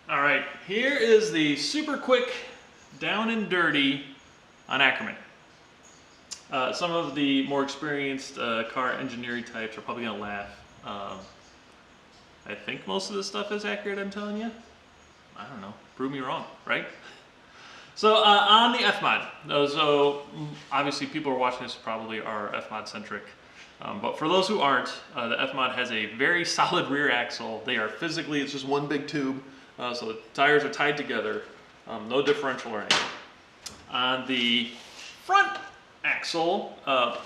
All right, here is the super quick down and dirty on Ackerman. Some of the more experienced car engineering types are probably gonna laugh. I think most of this stuff is accurate, I'm telling you. I don't know, prove me wrong, right? So on the FMod, so obviously people who are watching this probably are FMod centric. But for those who aren't, the FMod has a very solid rear axle. They are physically, it's just one big tube. So the tires are tied together, no differential or anything. On the front axle,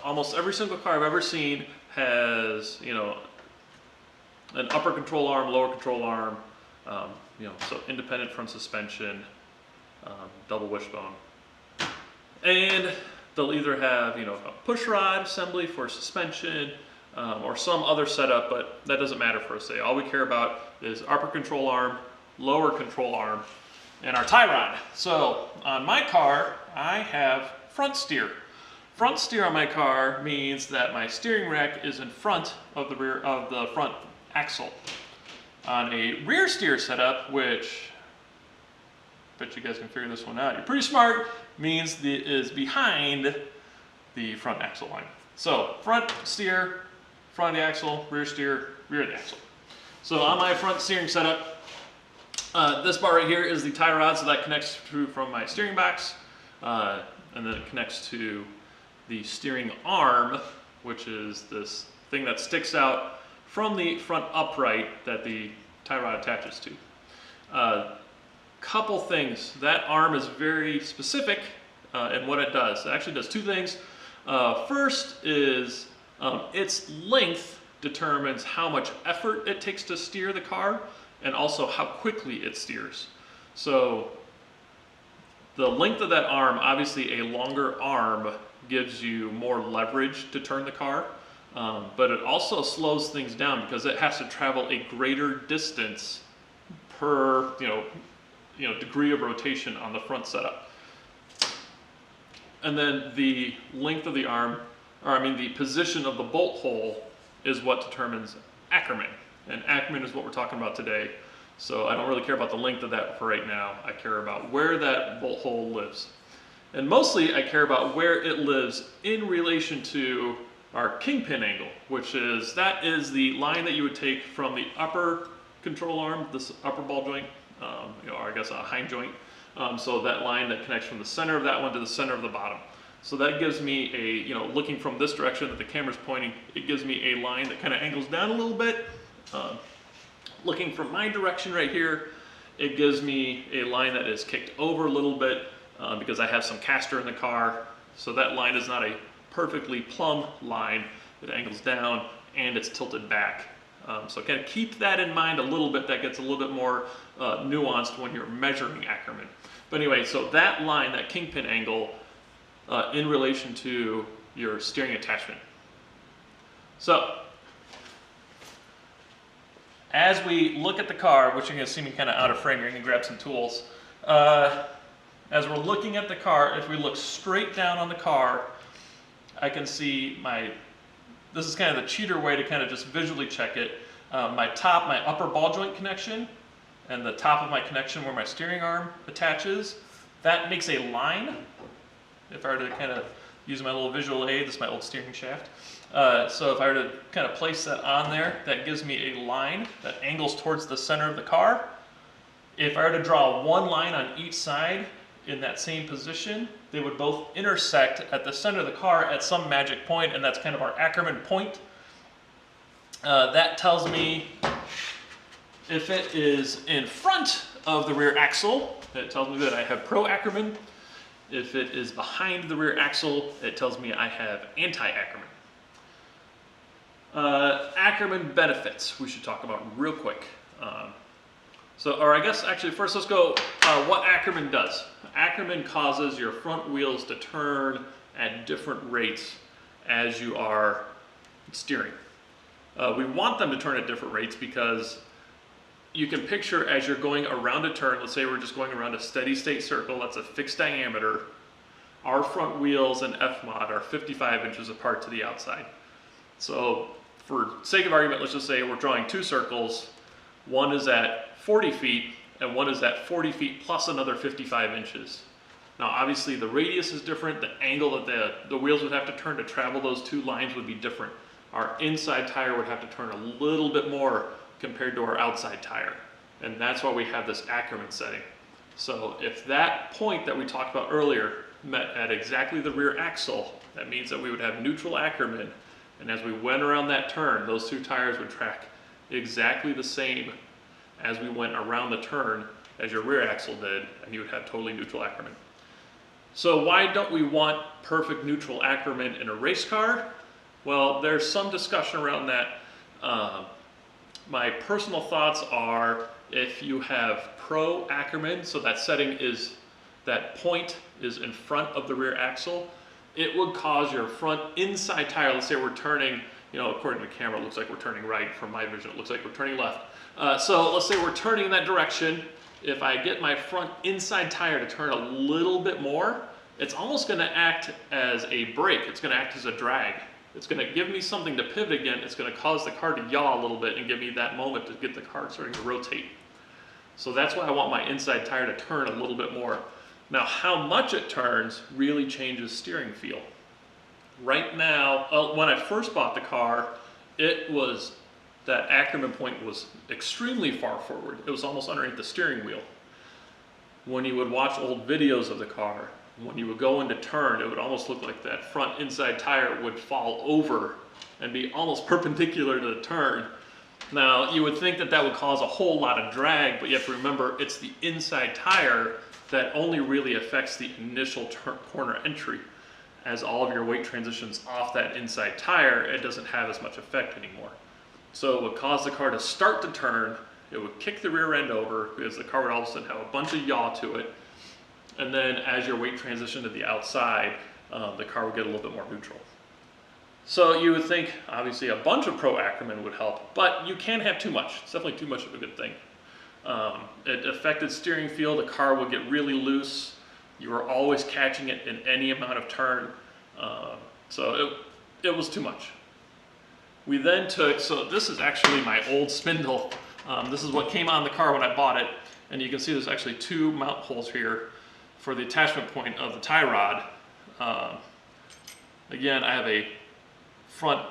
almost every single car I've ever seen has, an upper control arm, lower control arm, so independent front suspension, double wishbone. And they'll either have, a push rod assembly for suspension, or some other setup, but that doesn't matter for us today. All we care about is upper control arm, lower control arm, and our tie rod. So on my car, I have front steer. Front steer on my car means that my steering rack is in front of the rear of the front axle. On a rear steer setup, which I bet you guys can figure this one out, you're pretty smart, means it is behind the front axle line. So front steer, front of the axle, rear steer, rear of the axle. So on my front steering setup, this bar right here is the tie rod, so that connects through from my steering box, and then it connects to the steering arm, which is this thing that sticks out from the front upright that the tie rod attaches to. Couple things. That arm is very specific in what it does. It actually does two things. First is its length determines how much effort it takes to steer the car, and also how quickly it steers. So the length of that arm, obviously a longer arm gives you more leverage to turn the car, but it also slows things down because it has to travel a greater distance per degree of rotation on the front setup. And then the length of the arm, the position of the bolt hole is what determines Ackerman. And Ackerman is what we're talking about today. So I don't really care about the length of that for right now. I care about where that bolt hole lives. And mostly I care about where it lives in relation to our Kingpin Angle, which is, that is the line that you would take from the upper control arm, this upper ball joint, or I guess a hind joint. So that line that connects from the center of that one to the center of the bottom. So that gives me a, looking from this direction that the camera's pointing, it gives me a line that kind of angles down a little bit. Looking from my direction right here, it gives me a line that is kicked over a little bit because I have some caster in the car. So that line is not a perfectly plumb line. It angles down and it's tilted back. So kind of keep that in mind a little bit. That gets a little bit more nuanced when you're measuring Ackerman. But anyway, so that line, that Kingpin angle, in relation to your steering attachment. So as we look at the car, which you're going to see me kind of out of frame, you're going to grab some tools. As we're looking at the car, if we look straight down on the car, I can see this is kind of the cheater way to kind of just visually check it. My upper ball joint connection, and the top of my connection where my steering arm attaches, that makes a line. If I were to kind of use my little visual aid, this is my old steering shaft. So if I were to kind of place that on there, that gives me a line that angles towards the center of the car. If I were to draw one line on each side in that same position, they would both intersect at the center of the car at some magic point, and that's kind of our Ackerman point. That tells me if it is in front of the rear axle, it tells me that I have pro Ackerman. If it is behind the rear axle, it tells me I have anti-Ackerman. Ackerman benefits we should talk about real quick. First let's go what Ackerman does. Ackerman causes your front wheels to turn at different rates as you are steering. We want them to turn at different rates because you can picture as you're going around a turn, let's say we're just going around a steady state circle, that's a fixed diameter, our front wheels and FMod are 55 inches apart to the outside. So for sake of argument, let's just say we're drawing two circles. One is at 40 feet and one is at 40 feet plus another 55 inches. Now obviously the radius is different, the angle that the wheels would have to turn to travel those two lines would be different. Our inside tire would have to turn a little bit more compared to our outside tire. And that's why we have this Ackerman setting. So if that point that we talked about earlier met at exactly the rear axle, that means that we would have neutral Ackerman. And as we went around that turn, those two tires would track exactly the same as we went around the turn as your rear axle did, and you would have totally neutral Ackerman. So why don't we want perfect neutral Ackerman in a race car? Well, there's some discussion around that. My personal thoughts are, if you have Pro Ackerman, so that setting is, that point is in front of the rear axle, it would cause your front inside tire, let's say we're turning, you know, according to the camera, it looks like we're turning right. From my vision, it looks like we're turning left. So let's say we're turning in that direction. If I get my front inside tire to turn a little bit more, it's almost going to act as a brake. It's going to act as a drag. It's going to give me something to pivot again. It's going to cause the car to yaw a little bit and give me that moment to get the car starting to rotate. So that's why I want my inside tire to turn a little bit more. Now, how much it turns really changes steering feel. Right now, when I first bought the car, that Ackerman point was extremely far forward. It was almost underneath the steering wheel. When you would watch old videos of the car, when you would go into turn, it would almost look like that front inside tire would fall over and be almost perpendicular to the turn. Now, you would think that that would cause a whole lot of drag, but you have to remember it's the inside tire that only really affects the initial corner entry. As all of your weight transitions off that inside tire, it doesn't have as much effect anymore. So it would cause the car to start to turn, it would kick the rear end over because the car would all of a sudden have a bunch of yaw to it. And then as your weight transitioned to the outside, the car would get a little bit more neutral. So you would think, obviously, a bunch of Pro Ackerman would help, but you can't have too much. It's definitely too much of a good thing. It affected steering feel. The car would get really loose. You were always catching it in any amount of turn. So it was too much. We then took, so this is actually my old spindle. This is what came on the car when I bought it. And you can see there's actually two mount holes here for the attachment point of the tie rod. Again, I have a front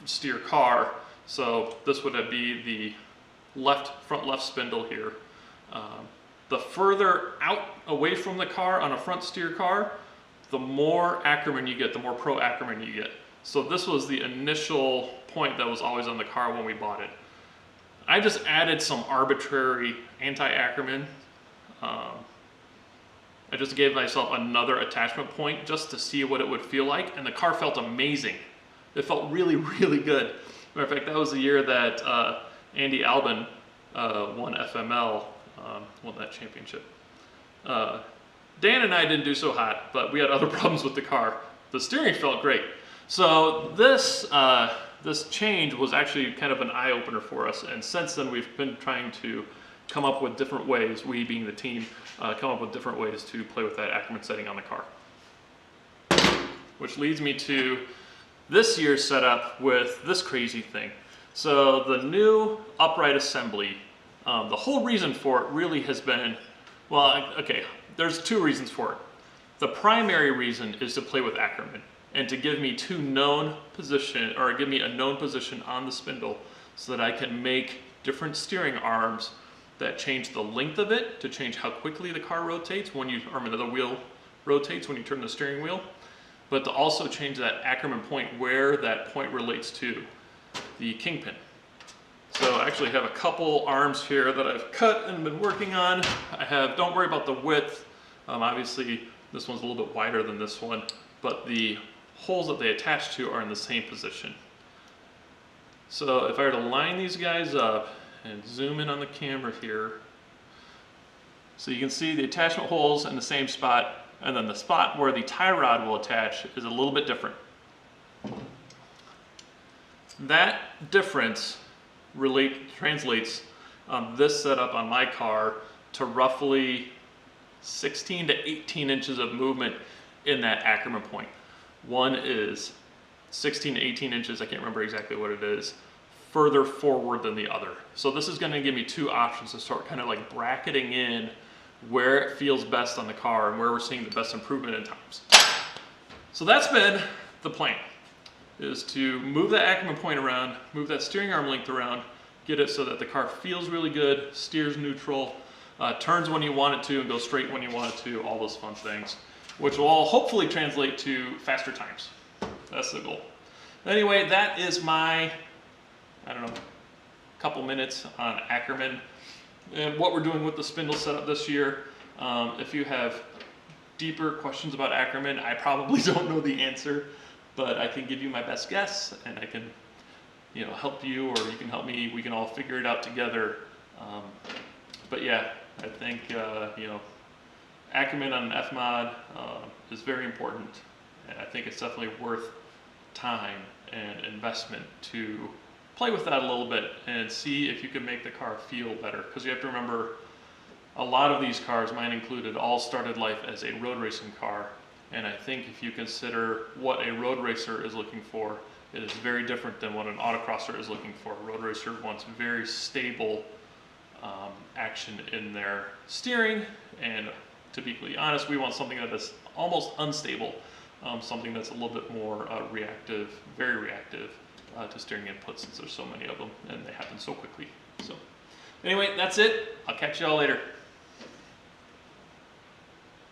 steer car, so this would be the front left spindle here. The further out away from the car on a front steer car, the more Ackerman you get, the more Pro Ackerman you get. So this was the initial point that was always on the car when we bought it. I just added some arbitrary anti-Ackerman. I just gave myself another attachment point just to see what it would feel like, and the car felt amazing. It felt really, really good. Matter of fact, that was the year that Andy Albin won FML, won that championship. Dan and I didn't do so hot, but we had other problems with the car. The steering felt great. So this change was actually kind of an eye-opener for us, and since then we've been trying to come up with different ways, we being the team, come up with different ways to play with that Ackerman setting on the car. Which leads me to this year's setup with this crazy thing. So the new upright assembly, the whole reason for it really has been, well, okay, there's two reasons for it. The primary reason is to play with Ackerman and to give me a known position on the spindle so that I can make different steering arms that change the length of it to change how quickly the car rotates when you, or the wheel rotates when you turn the steering wheel, but to also change that Ackerman point where that point relates to the Kingpin. So I actually have a couple arms here that I've cut and been working on. Don't worry about the width. Obviously this one's a little bit wider than this one, but the holes that they attach to are in the same position. So if I were to line these guys up and zoom in on the camera here, so you can see the attachment holes in the same spot, and then the spot where the tie rod will attach is a little bit different. That difference translates this setup on my car to roughly 16 to 18 inches of movement in that Ackerman point. One is 16 to 18 inches, I can't remember exactly what it is, further forward than the other. So this is going to give me two options to start kind of like bracketing in where it feels best on the car and where we're seeing the best improvement in times. So that's been the plan, is to move that Ackerman point around, move that steering arm length around, get it so that the car feels really good, steers neutral, turns when you want it to, and goes straight when you want it to, all those fun things, which will all hopefully translate to faster times. That's the goal. Anyway, that is my, I don't know, couple minutes on Ackerman and what we're doing with the spindle setup this year. If you have deeper questions about Ackerman, I probably don't know the answer, but I can give you my best guess, and I can, you know, help you, or you can help me. We can all figure it out together. But yeah, I think you know, Ackerman on an FMod is very important, and I think it's definitely worth time and investment to play with that a little bit and see if you can make the car feel better. Because you have to remember, a lot of these cars, mine included, all started life as a road racing car. And I think if you consider what a road racer is looking for, it is very different than what an autocrosser is looking for. A road racer wants very stable action in their steering, and to be completely honest, we want something that is almost unstable, something that's a little bit more reactive, very reactive to steering inputs, since there's so many of them and they happen so quickly. So anyway, that's it. I'll catch you all later.